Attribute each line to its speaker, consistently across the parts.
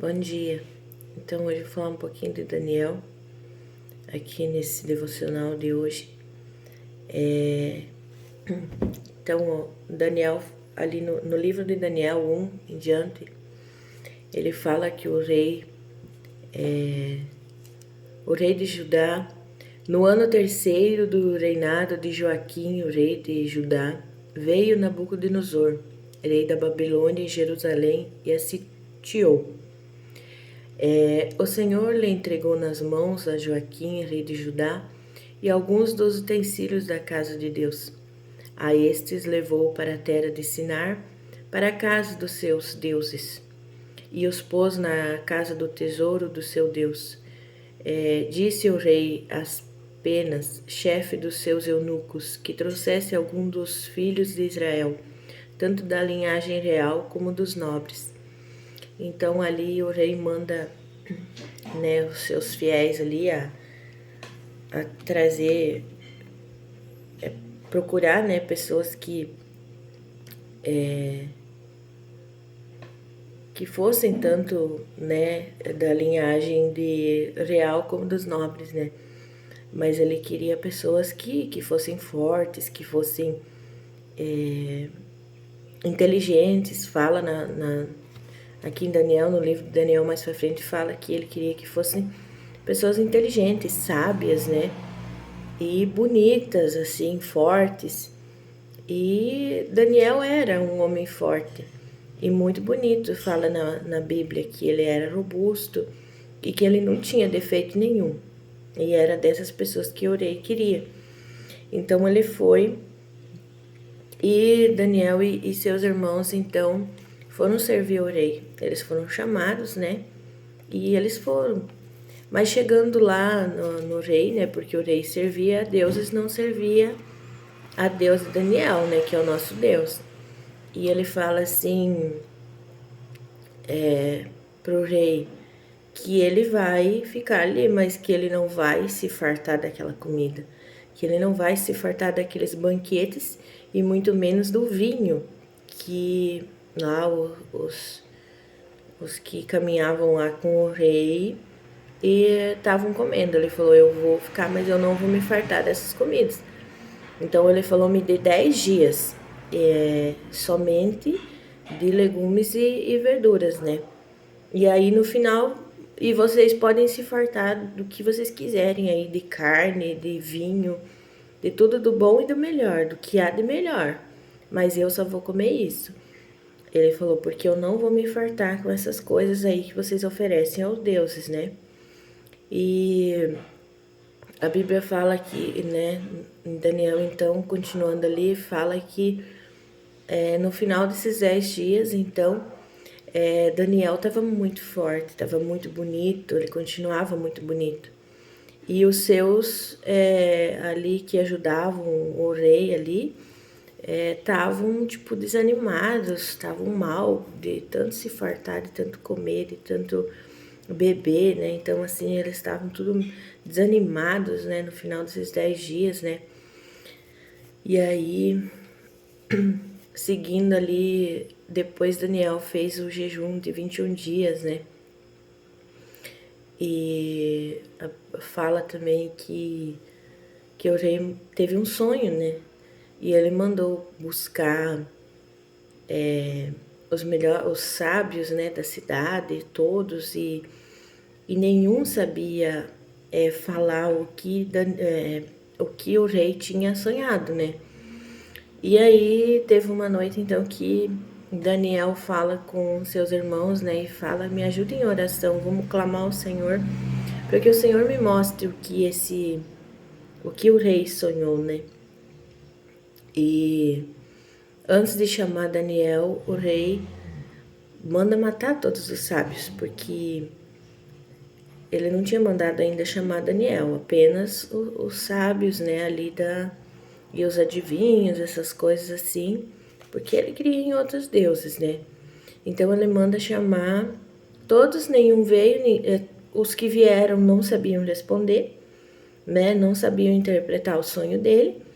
Speaker 1: Bom dia. Então hoje eu vou falar um pouquinho de Daniel aqui nesse devocional de hoje. Então, Daniel, ali no livro de Daniel 1 em diante, ele fala que o rei de Judá, no ano terceiro do reinado de Joaquim, o rei de Judá, veio Nabucodonosor, rei da Babilônia, em Jerusalém e a sitiou. O Senhor lhe entregou nas mãos a Joaquim, rei de Judá, e alguns dos utensílios da casa de Deus. A estes levou para a terra de Sinar, para a casa dos seus deuses, e os pôs na casa do tesouro do seu Deus. Disse o rei às Penas, chefe dos seus eunucos, que trouxesse algum dos filhos de Israel, tanto da linhagem real como dos nobres. Então ali o rei manda, né, os seus fiéis ali a trazer, procurar, né, pessoas que fossem tanto, né, da linhagem de real como dos nobres, né? Mas ele queria pessoas que fossem fortes, que fossem inteligentes. Fala aqui em Daniel, no livro de Daniel mais pra frente, fala que ele queria que fossem pessoas inteligentes, sábias, né? E bonitas, assim, fortes. E Daniel era um homem forte e muito bonito. Fala na Bíblia que ele era robusto e que ele não tinha defeito nenhum. E era dessas pessoas que orei queria. Então ele foi, e Daniel e seus irmãos então foram servir o rei. Eles foram chamados, né? E eles foram. Mas chegando lá no rei, né? Porque o rei servia a deuses, não servia a Deus de Daniel, né? Que é o nosso Deus. E ele fala assim pro rei que ele vai ficar ali, mas que ele não vai se fartar daquela comida, que ele não vai se fartar daqueles banquetes e muito menos do vinho que lá os que caminhavam lá com o rei e estavam comendo. Ele falou, eu vou ficar, mas eu não vou me fartar dessas comidas. Então ele falou, me dê 10 dias somente de legumes e verduras, né? E aí no final, e vocês podem se fartar do que vocês quiserem aí, de carne, de vinho, de tudo do bom e do melhor, do que há de melhor. Mas eu só vou comer isso. Ele falou, porque eu não vou me fartar com essas coisas aí que vocês oferecem aos deuses, né? E a Bíblia fala que, né, em Daniel, então, continuando ali, fala que no final desses 10 dias, então, Daniel estava muito forte, estava muito bonito, ele continuava muito bonito. E os seus ali que ajudavam o rei ali estavam tipo desanimados, estavam mal de tanto se fartar, de tanto comer, de tanto beber, né? Então assim, eles estavam tudo desanimados, né, no final desses 10 dias, né? E aí, seguindo ali, depois Daniel fez o jejum de 21 dias, né? E fala também que o rei teve um sonho, né? E ele mandou buscar os sábios, né, da cidade, todos, e nenhum sabia falar o que o rei tinha sonhado, né? E aí teve uma noite então que Daniel fala com seus irmãos, né, e fala, me ajuda em oração, vamos clamar ao Senhor, para que o Senhor me mostre o que o rei sonhou, né? E antes de chamar Daniel, o rei manda matar todos os sábios, porque ele não tinha mandado ainda chamar Daniel, apenas os sábios, né, ali e os adivinhos, essas coisas assim, porque ele cria em outros deuses, né? Então ele manda chamar todos, nenhum veio, os que vieram não sabiam responder, né? Não sabiam interpretar o sonho dele,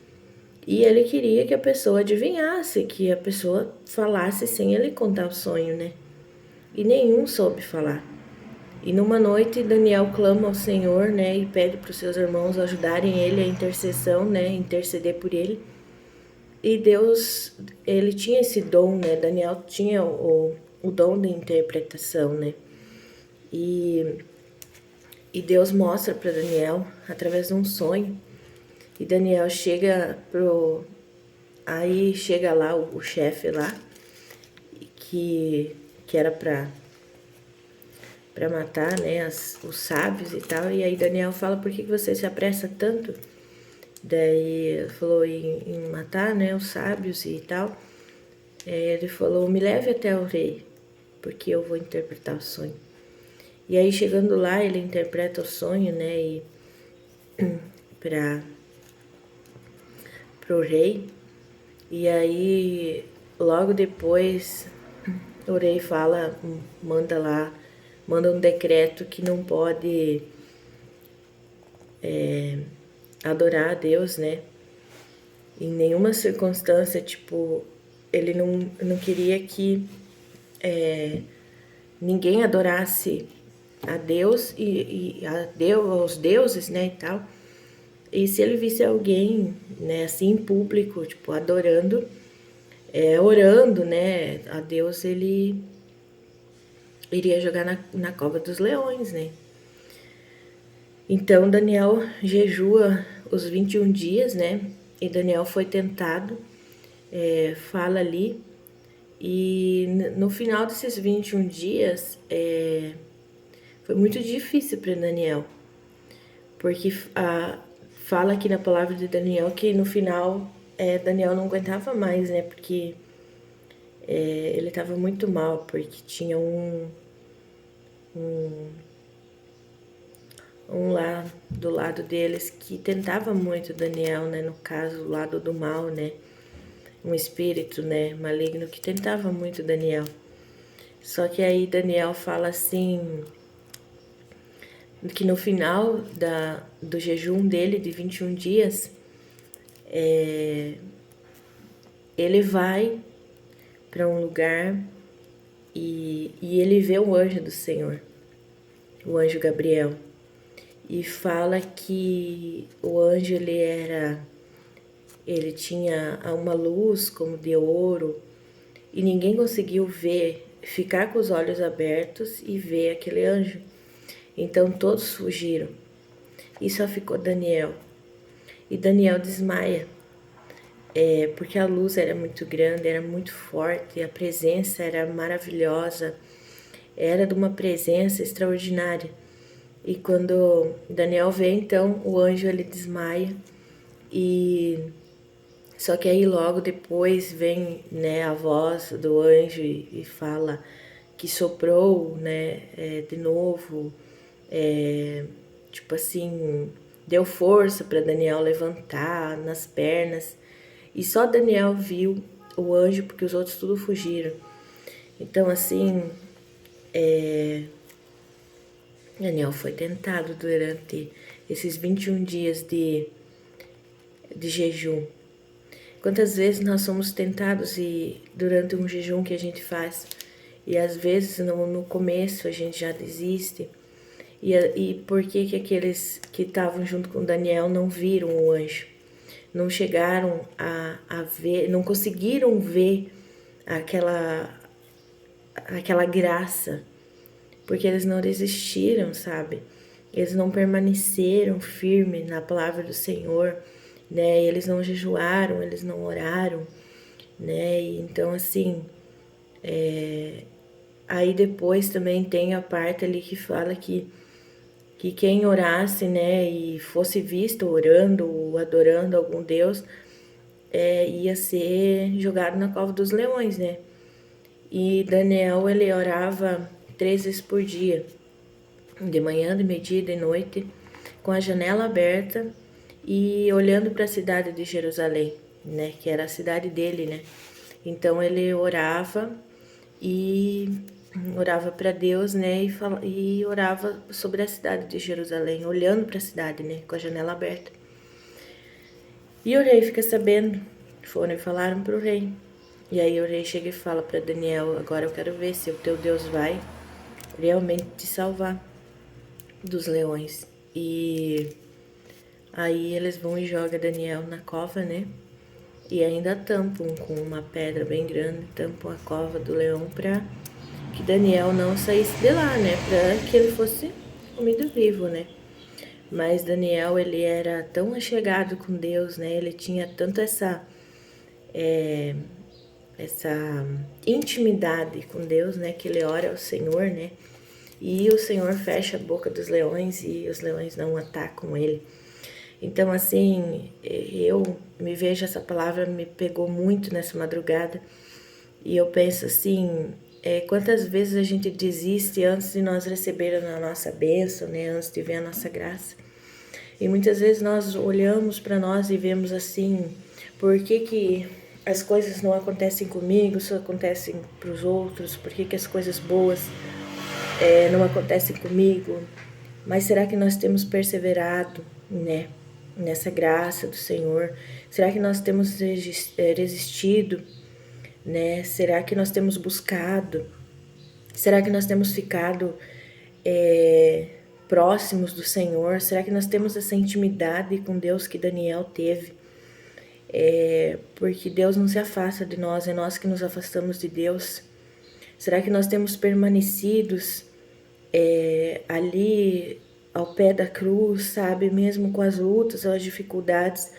Speaker 1: e ele queria que a pessoa adivinhasse, que a pessoa falasse sem ele contar o sonho, né? e nenhum soube falar. E numa noite Daniel clama ao Senhor, né, e pede para os seus irmãos ajudarem ele a intercessão, né, interceder por ele. E Deus, ele tinha esse dom, né, Daniel tinha o dom de interpretação, né, e, e Deus mostra para Daniel através de um sonho. E Daniel chega aí chega lá o chefe lá, que era para matar, né, os sábios e tal. E aí Daniel fala: por que você se apressa tanto? Daí falou em matar, né, os sábios e tal. Ele falou: me leve até o rei, porque eu vou interpretar o sonho. E aí chegando lá, ele interpreta o sonho, né, e para o rei. E aí logo depois o rei fala, manda um decreto que não pode adorar a Deus, né? Em nenhuma circunstância, tipo, ele não queria que ninguém adorasse a Deus e a Deus, aos deuses, né, e tal. E se ele visse alguém, né, assim, em público, tipo, adorando, orando, né, a Deus, ele iria jogar na cova dos leões, né? Então Daniel jejua os 21 dias, né? E Daniel foi tentado, fala ali. E no final desses 21 dias, foi muito difícil para Daniel, porque fala aqui na palavra de Daniel que no final Daniel não aguentava mais, né? Porque ele estava muito mal, porque tinha um lá do lado deles que tentava muito Daniel, né? No caso, o lado do mal, né? Um espírito, né? Maligno que tentava muito Daniel. Só que aí Daniel fala assim, que no final do jejum dele de 21 dias, ele vai para um lugar e ele vê o anjo do Senhor, o anjo Gabriel. E fala que o anjo ele tinha uma luz como de ouro e ninguém conseguiu ver, ficar com os olhos abertos e ver aquele anjo. Então todos fugiram e só ficou Daniel. E Daniel desmaia, porque a luz era muito grande, era muito forte, a presença era maravilhosa, era de uma presença extraordinária. E quando Daniel vê, então, o anjo ele desmaia e só que aí logo depois vem, né, a voz do anjo e fala que soprou, né, de novo, tipo assim, deu força para Daniel levantar nas pernas. E só Daniel viu o anjo porque os outros tudo fugiram. Então assim, Daniel foi tentado durante esses 21 dias de jejum. Quantas vezes nós somos tentados durante um jejum que a gente faz e às vezes no começo a gente já desiste. E por que aqueles que estavam junto com Daniel não viram o anjo? Não chegaram a ver, não conseguiram ver aquela graça, porque eles não resistiram, sabe? Eles não permaneceram firmes na palavra do Senhor, né? Eles não jejuaram, eles não oraram, né? E então, assim, aí depois também tem a parte ali que fala que quem orasse, né, e fosse visto orando ou adorando algum Deus, ia ser jogado na cova dos leões, né? E Daniel, ele orava 3 vezes por dia, de manhã, de meio-dia e de noite, com a janela aberta e olhando para a cidade de Jerusalém, né, que era a cidade dele, né? Então ele orava e orava para Deus, né, e orava sobre a cidade de Jerusalém, olhando para a cidade, né, com a janela aberta. E o rei fica sabendo, foram e falaram para o rei. E aí o rei chega e fala para Daniel: agora eu quero ver se o teu Deus vai realmente te salvar dos leões. E aí eles vão e jogam Daniel na cova, né? E ainda tampam com uma pedra bem grande, tampam a cova do leão para que Daniel não saísse de lá, né? Para que ele fosse comido vivo, né? Mas Daniel, ele era tão achegado com Deus, né? Ele tinha tanto essa intimidade com Deus, né? Que ele ora ao Senhor, né? E o Senhor fecha a boca dos leões e os leões não atacam ele. Então, assim, eu me vejo, essa palavra me pegou muito nessa madrugada. E eu penso assim, quantas vezes a gente desiste antes de nós recebermos a nossa bênção, né? Antes de ver a nossa graça. E muitas vezes nós olhamos para nós e vemos assim, por que as coisas não acontecem comigo, só acontecem para os outros? Por que as coisas boas não acontecem comigo? Mas será que nós temos perseverado, né, nessa graça do Senhor? Será que nós temos resistido, né? Será que nós temos buscado? Será que nós temos ficado próximos do Senhor? Será que nós temos essa intimidade com Deus que Daniel teve? Porque Deus não se afasta de nós, é nós que nos afastamos de Deus. Será que nós temos permanecidos ali ao pé da cruz, sabe? Mesmo com as lutas, as dificuldades,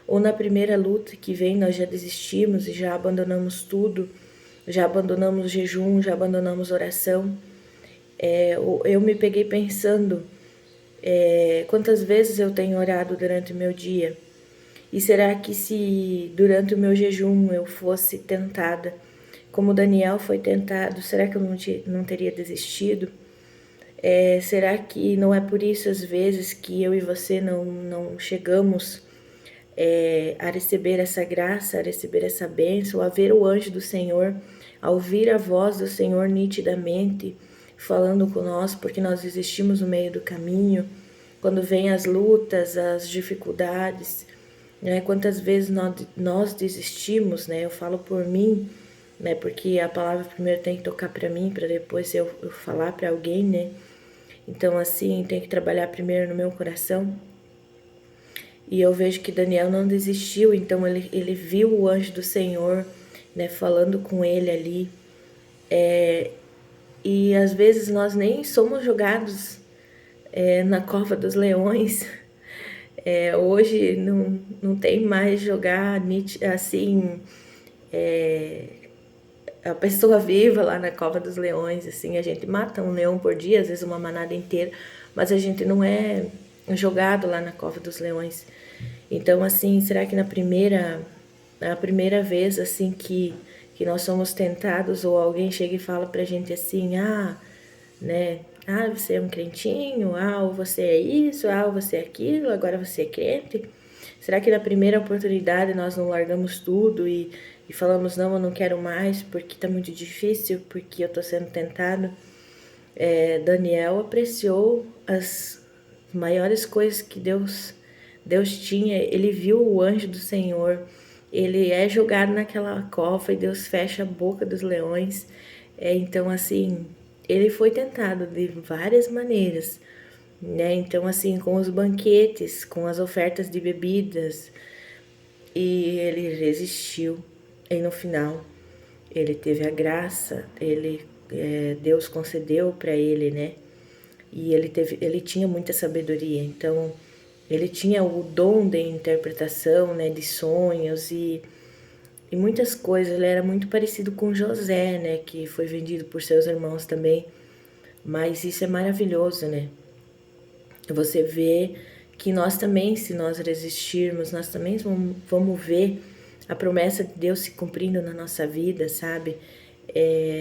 Speaker 1: ou na primeira luta que vem nós já desistimos e já abandonamos tudo, já abandonamos o jejum, já abandonamos oração. Eu me peguei pensando quantas vezes eu tenho orado durante o meu dia. E será que se durante o meu jejum eu fosse tentada, como Daniel foi tentado, será que eu não teria desistido? Será que não é por isso, às vezes, que eu e você não chegamos a receber essa graça, a receber essa bênção, a ver o anjo do Senhor, a ouvir a voz do Senhor nitidamente, falando conosco, porque nós desistimos no meio do caminho, quando vem as lutas, as dificuldades, né? Quantas vezes nós desistimos, né? Eu falo por mim, né? Porque a palavra primeiro tem que tocar para mim, para depois eu falar para alguém, né? Então, assim, tem que trabalhar primeiro no meu coração. E eu vejo que Daniel não desistiu, então ele viu o anjo do Senhor, né, falando com ele ali. E às vezes nós nem somos jogados na cova dos leões. Hoje não tem mais jogar assim a pessoa viva lá na cova dos leões. Assim, a gente mata um leão por dia, às vezes uma manada inteira, mas a gente não é jogado lá na cova dos leões. Então, assim, será que na primeira vez assim que nós somos tentados, ou alguém chega e fala pra gente assim, né? Você é um crentinho, ou você é isso, ou você é aquilo, agora você é crente. Será que na primeira oportunidade nós não largamos tudo e falamos, não, eu não quero mais porque tá muito difícil, porque eu tô sendo tentado? Daniel apreciou as maiores coisas que Deus tinha. Ele viu o anjo do Senhor, ele é jogado naquela cova e Deus fecha a boca dos leões. Então, assim, ele foi tentado de várias maneiras, né? Então, assim, com os banquetes, com as ofertas de bebidas, e ele resistiu. E no final, ele teve a graça, Deus concedeu para ele, né? E ele tinha muita sabedoria, então ele tinha o dom de interpretação, né, de sonhos e muitas coisas. Ele era muito parecido com José, né, que foi vendido por seus irmãos também. Mas isso é maravilhoso, né? Você vê que nós também, se nós resistirmos, nós também vamos ver a promessa de Deus se cumprindo na nossa vida, sabe?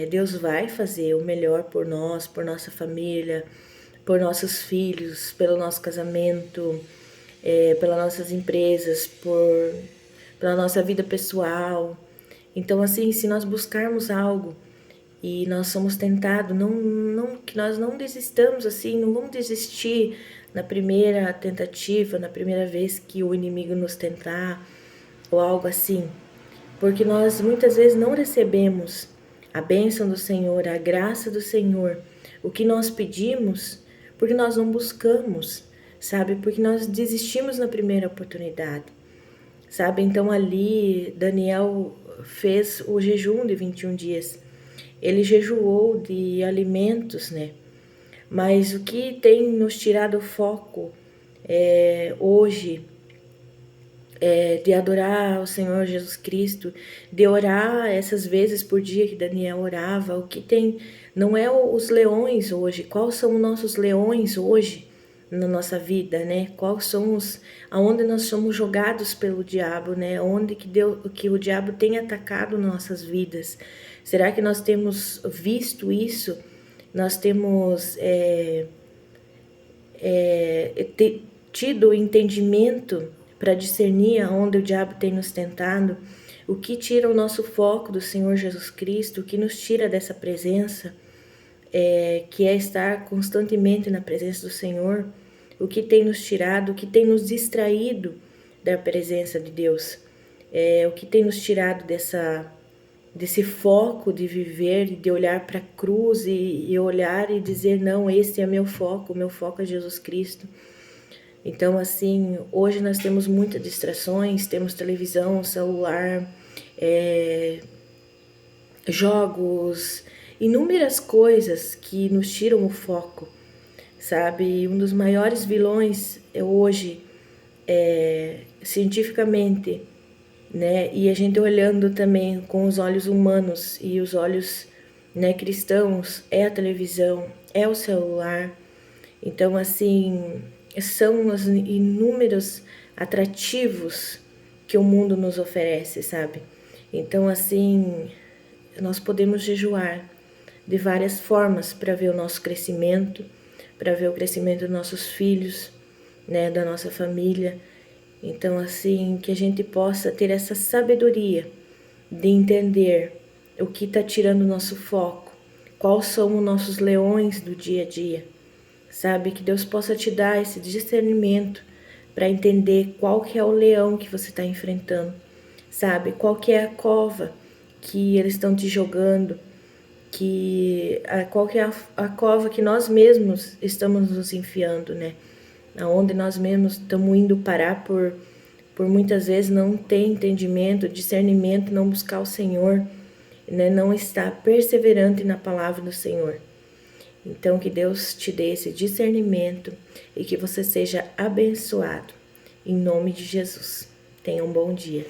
Speaker 1: Deus vai fazer o melhor por nós, por nossa família, por nossos filhos, pelo nosso casamento, pelas nossas empresas, pela nossa vida pessoal. Então, assim, se nós buscarmos algo e nós somos tentados, que nós não desistamos, assim, não vamos desistir na primeira tentativa, na primeira vez que o inimigo nos tentar, ou algo assim. porque nós muitas vezes não recebemos a bênção do Senhor, a graça do Senhor, o que nós pedimos, porque nós não buscamos, sabe? Porque nós desistimos na primeira oportunidade, sabe? Então ali Daniel fez o jejum de 21 dias. Ele jejuou de alimentos, né? Mas o que tem nos tirado o foco hoje de adorar o Senhor Jesus Cristo, de orar essas vezes por dia que Daniel orava, o que tem, não é os leões hoje, quais são os nossos leões hoje na nossa vida, né? Quais são aonde nós somos jogados pelo diabo, né? Onde que o diabo tem atacado nossas vidas? Será que nós temos visto isso? Nós temos tido o entendimento para discernir aonde o diabo tem nos tentado, o que tira o nosso foco do Senhor Jesus Cristo, o que nos tira dessa presença, que é estar constantemente na presença do Senhor, o que tem nos tirado, o que tem nos distraído da presença de Deus, o que tem nos tirado desse foco de viver, de olhar para a cruz e olhar e dizer, não, esse é meu foco é Jesus Cristo. Então, assim, hoje nós temos muitas distrações, temos televisão, celular, jogos, inúmeras coisas que nos tiram o foco, sabe? Um dos maiores vilões hoje, cientificamente, né? E a gente olhando também com os olhos humanos e os olhos, né, cristãos, é a televisão, é o celular. Então, assim, são os inúmeros atrativos que o mundo nos oferece, sabe? Então, assim, nós podemos jejuar de várias formas para ver o nosso crescimento, para ver o crescimento dos nossos filhos, né, da nossa família. Então, assim, que a gente possa ter essa sabedoria de entender o que está tirando o nosso foco, quais são os nossos leões do dia a dia, sabe? Que Deus possa te dar esse discernimento para entender qual que é o leão que você está enfrentando, sabe? Qual que é a cova que eles estão te jogando, qual que é a cova que nós mesmos estamos nos enfiando, né? Aonde nós mesmos estamos indo parar por muitas vezes não ter entendimento, discernimento, não buscar o Senhor, né? Não estar perseverante na palavra do Senhor. Então, que Deus te dê esse discernimento e que você seja abençoado. Em nome de Jesus. Tenha um bom dia.